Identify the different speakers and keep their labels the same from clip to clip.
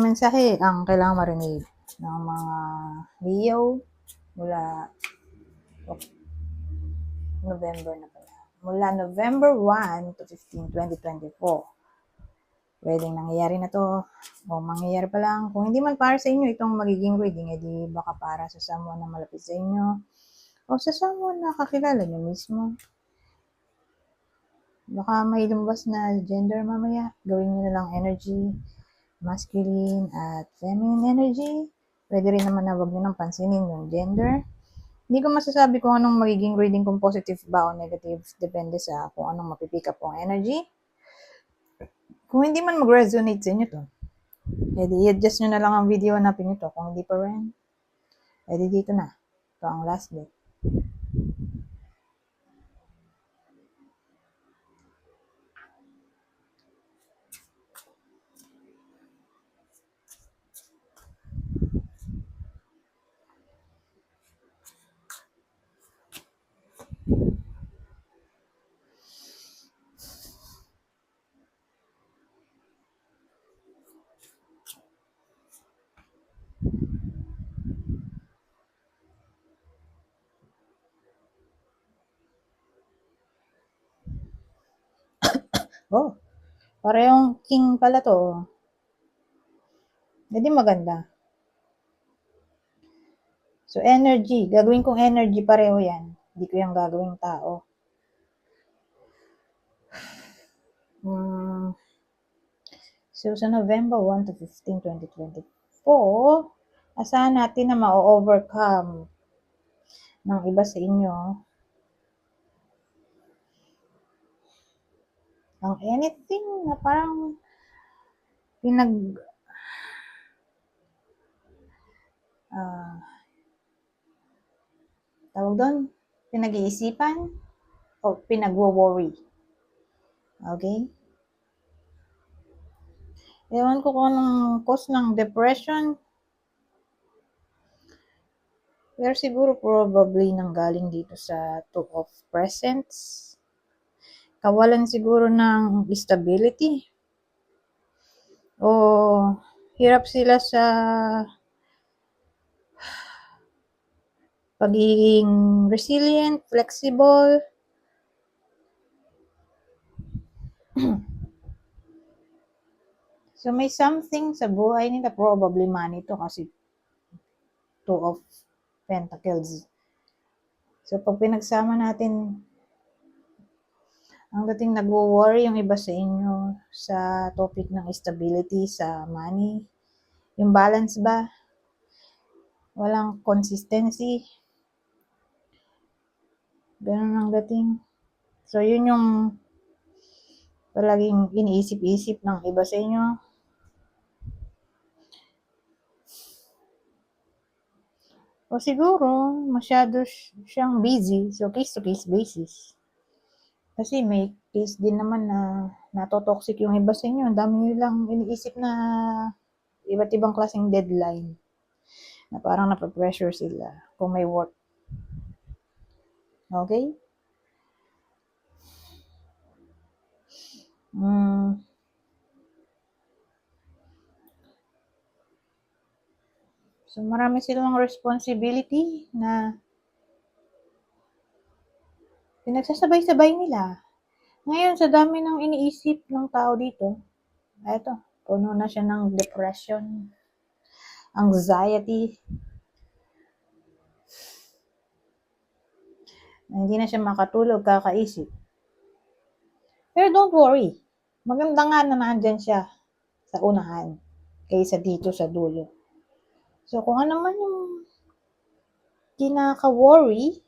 Speaker 1: mensahe ang kailangan marinig ng mga Leo mula November na pala. Mula November 1 to 15, 2024. Pwedeng nangyayari na to o mangyayari pa lang. Kung hindi man para sa inyo itong magiging reading, edi baka para sa someone na malapit sa inyo o sa someone na kakilala nyo mismo. Baka may lumabas na gender mamaya. Gawin nyo na lang energy, masculine at feminine energy. Pwede rin naman na wag nyo nang pansinin yung gender. Hindi ko masasabi kung anong magiging reading, kung positive ba o negative. Depende sa kung anong mapipick up ang energy. Kung hindi man mag-resonate sa inyo to, edi i-adjust nyo na lang ang video, hanapin nyo to. Kung hindi pa rin, edi dito na. Ito ang last bit. Oh, parehong king pala to. Hindi maganda. So, energy. Gagawin kong energy, pareho yan. Hindi ko yung gagawing tao. So, sa November 1 to 15, 2024, asahan natin na ma-overcome ng iba sa inyo ang anything na parang tawag doon, pinag-iisipan o pinagwo-worry. Okay? Ewan ko kung anong cause ng depression. Pero siguro probably nanggaling dito sa Two of Presents. Kawalan siguro ng stability. O hirap sila sa pagiging resilient, flexible. So may something sa buhay nila, probably money to kasi Two of Pentacles. So pag pinagsama natin, ang dating nagwo-worry yung iba sa inyo sa topic ng stability, sa money. Yung balance ba? Walang consistency. Ganun ang dating. So yun yung palaging iniisip-isip ng iba sa inyo. O siguro, masyado siyang busy. So case-to-case basis. Kasi may case din naman na natotoxic yung iba sa inyo. Ang dami nilang iniisip na iba't ibang klaseng deadline. Na parang napapressure sila kung may work. Okay? So marami silang responsibility na pinagsasabay-sabay nila. Ngayon, sa dami ng iniisip ng tao dito, eto, puno na siya ng depression, anxiety, hindi na siya makatulog, kakaisip. Pero don't worry, maganda nga na nandyan siya sa unahan kaysa dito sa dulo. So kung ano man yung kinaka-worry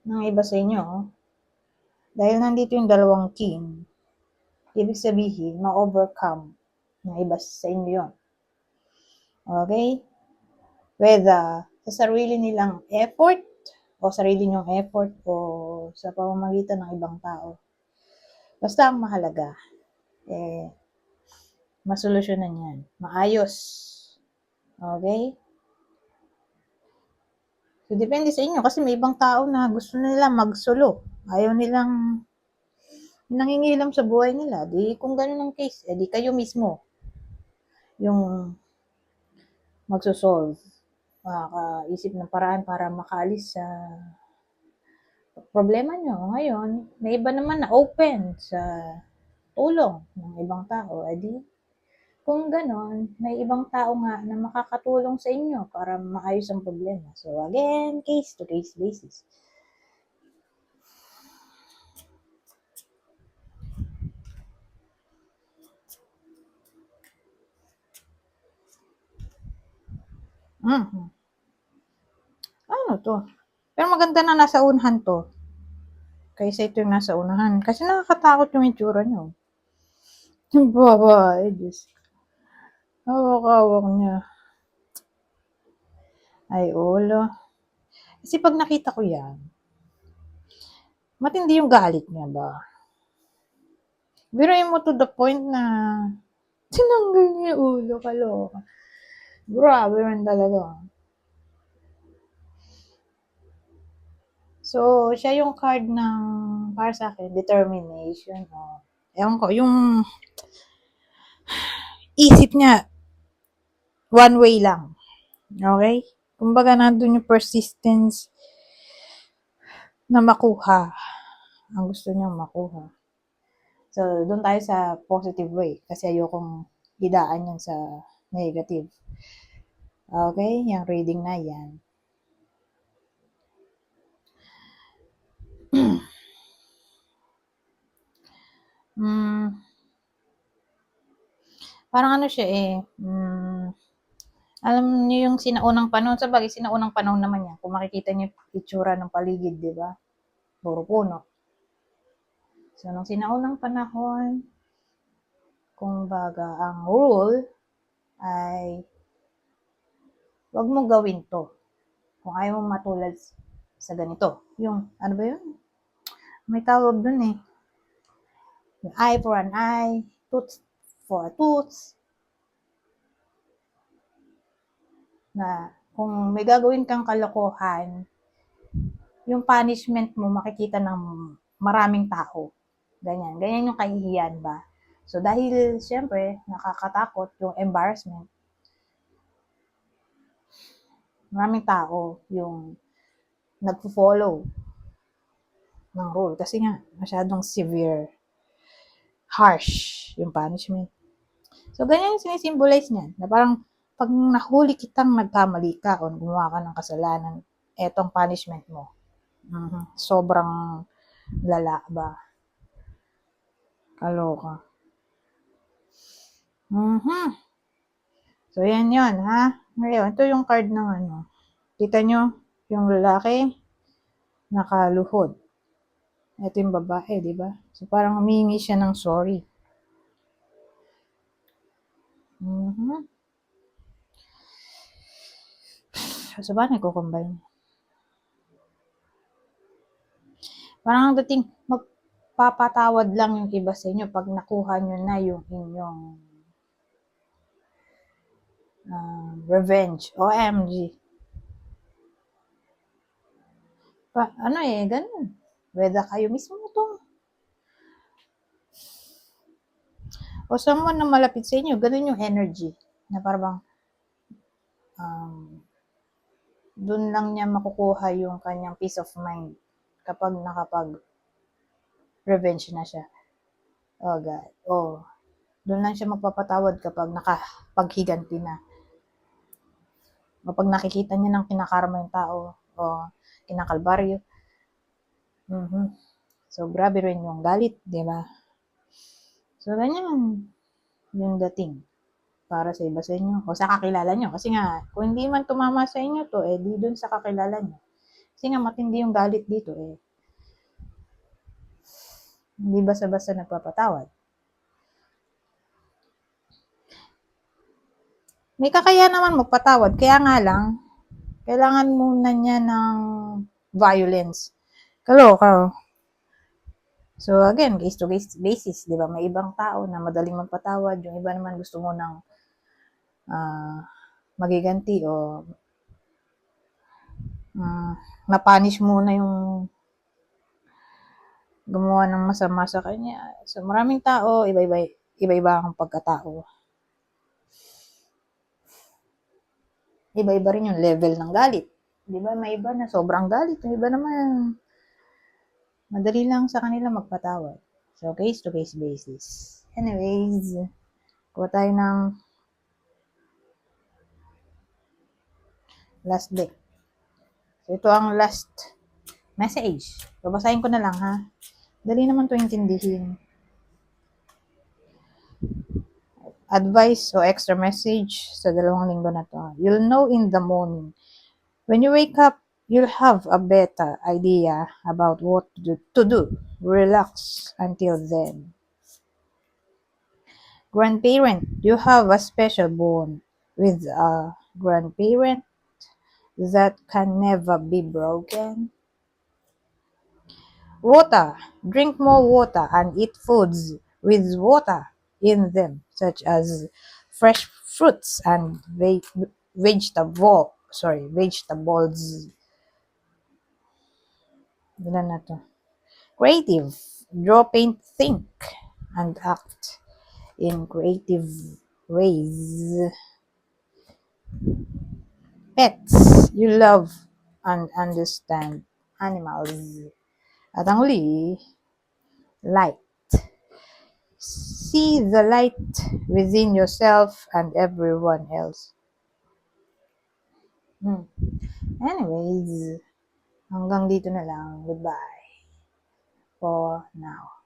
Speaker 1: ng iba sa inyo, dahil nandito yung dalawang king, ibig sabihin, ma-overcome ng iba sa inyo yun. Okay? Whether sa sarili nilang effort, o sarili nyong effort, o sa pamamagitan ng ibang tao. Basta ang mahalaga, masolusyonan yan. Maayos. Okay? So, depende sa inyo. Kasi may ibang tao na gusto nila magsolo. Ayaw nilang nangingilam sa buhay nila. Di kung ganun ang case, di kayo mismo yung magsosolve. Makakaisip ng paraan para makaalis sa problema nyo. Ngayon, may iba naman na open sa tulong ng ibang tao. Edi, kung ganon, may ibang tao nga na makakatulong sa inyo para maayos ang problema. So again, case-to-case basis. Ano to? Pero maganda na nasa unahan to. Kaysa ito yung nasa unahan. Kasi nakakatakot yung itsura nyo. Yung babae, Diyos. Hawak-hawak niya. Ay, ulo. Kasi pag nakita ko yan, matindi yung galit niya ba? Biruin mo to the point na tinanggal niya yung ulo, kaloka. Grabe rin talaga. So, siya yung card ng, para sa akin, determination. Ewan ko, yung isip niya, one way lang. Okay? Kumbaga, nandun yung persistence na makuha. Ang gusto niyang makuha. So, doon tayo sa positive way. Kasi ayokong idaan yan sa negative. Okay? Yung reading na yan. Parang ano siya alam niyo yung sinaunang panahon, sa bagay sinaunang panahon naman yan. Kung makikita niyo yung itsura ng paligid, di ba? Puro puno. So, nung sinaunang panahon, kumbaga, ang rule ay wag mo gawin to. Kung ayaw mo matulad sa ganito. Yung, ano ba yun? May tawag dun eh. Yung eye for an eye, tooth for a tooth. Na kung may gagawin kang kalokohan, yung punishment mo makikita ng maraming tao. Ganyan. Ganyan yung kahihiyan ba? So, dahil, syempre, nakakatakot yung embarrassment, maraming tao yung nagpo-follow ng rule. Kasi nga, masyadong severe, harsh yung punishment. So, ganyan yung sinisimbolize niyan. Na parang, pag nahuli kitang nagkamali ka o gumawa ka ng kasalanan, etong punishment mo. Sobrang lala ba? Kaloka. So, yan yun, ha? Ngayon, ito yung card ng ano. Kita nyo, yung lalaki, nakaluhod. Ito yung babae, di ba? So, parang humingi siya ng sorry. So, ba nagko-combine? Parang ang dating, magpapatawad lang yung iba sa inyo pag nakuha nyo na yung inyong revenge. OMG. Ganun. Whether kayo mismo to. O someone na malapit sa inyo, ganun yung energy. Na parang, doon lang niya makukuha yung kanyang peace of mind kapag nakapag-revenge na siya. Oh God. Doon lang siya magpapatawad kapag nakapaghiganti na. O pag nakikita niya ng kinakarma yung tao o kinakalbaryo. So, grabe rin yung galit, di ba? So, ganyan yung dating para sa iba sa inyo o sa kakilala nyo. Kasi nga, kung hindi man tumama sa inyo to, di dun sa kakilala nyo. Kasi nga, matindi yung galit dito Hindi basta-basta nagpapatawad. May kakaya naman magpatawad, kaya nga lang, kailangan muna niya ng violence. Kaloka. So again, case to case basis, di ba? May ibang tao na madaling magpatawad, yung iba naman gusto mo ng magiganti o mapunish muna yung gumawa ng masama sa kanya. So maraming tao, iba-iba ang pagkatao. Iba-iba rin yung level ng galit. Di ba? May iba na sobrang galit. May iba naman, madali lang sa kanila magpatawad. So, case-to-case basis. Anyways, kuha tayo ng last deck. So, ito ang last message. Babasahin ko na lang, ha? Dali naman to intindihin. Advice o extra message sa 2 linggo na to. You'll know in the morning. When you wake up, you'll have a better idea about what to do. Relax until then. Grandparent, you have a special bond with a grandparent that can never be broken. Water, drink more water and eat foods with water in them, such as fresh fruits and vegetables. Ilan na to? Creative, draw, paint, think, and act in creative ways. Pets, you love and understand animals. At ang huli, light. See the light within yourself and everyone else. Anyways, hanggang dito na lang. Goodbye for now.